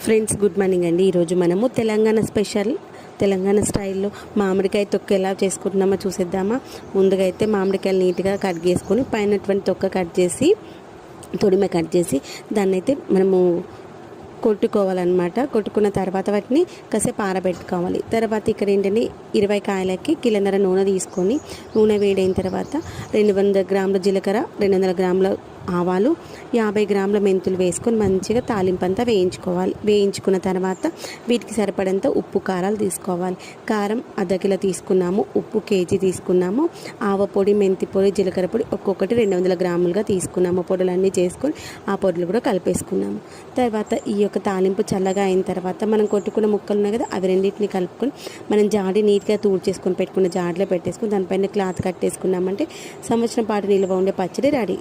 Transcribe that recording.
Friends good morning అండి. ఈరోజు మనము తెలంగాణ స్పెషల్ తెలంగాణ స్టైల్లో మామిడికాయ తొక్క ఎలా చేసుకుంటున్నామో చూసేద్దామా. ముందుగా అయితే మామిడికాయలు నీట్గా కట్ చేసుకొని పైనటువంటి తొక్క కట్ చేసి తొడిమ కట్ చేసి దాన్ని అయితే మనము కొట్టుకోవాలన్నమాట. కొట్టుకున్న తర్వాత వాటిని కాసేపు ఆరబెట్టుకోవాలి. తర్వాత ఇక్కడ ఏంటంటే 20 కాయలకి కిలోన్నర నూనె తీసుకొని నూనె వేడైన తర్వాత 200 గ్రాముల జీలకర్ర, 200 గ్రాముల ఆవాలు, 50 గ్రాముల మెంతులు వేసుకొని మంచిగా తాలింపంతా వేయించుకోవాలి. వేయించుకున్న తర్వాత వీటికి సరిపడంత ఉప్పు కారాలు తీసుకోవాలి. కారం అర్ధ కిలో తీసుకున్నాము, ఉప్పు కేజీ తీసుకున్నాము, ఆవ పొడి, మెంతి పొడి, జీలకర్ర పొడి ఒక్కొక్కటి 200 గ్రాములుగా తీసుకున్నాము. పొడులన్నీ చేసుకొని ఆ పొడులు కూడా కలిపేసుకున్నాము. తర్వాత ఈ యొక్క తాలింపు చల్లగా అయిన తర్వాత మనం కొట్టుకున్న ముక్కలు ఉన్నాయి కదా, అవి రెండింటిని కలుపుకొని మనం జాడి నీట్గా చేసుకొని పెట్టుకున్న జాడిలో పెట్టేసుకొని దానిపైన క్లాత్ కట్టేసుకున్నామంటే సంవత్సరం పాటు నిల్వ ఉండే పచ్చడి రెడీ.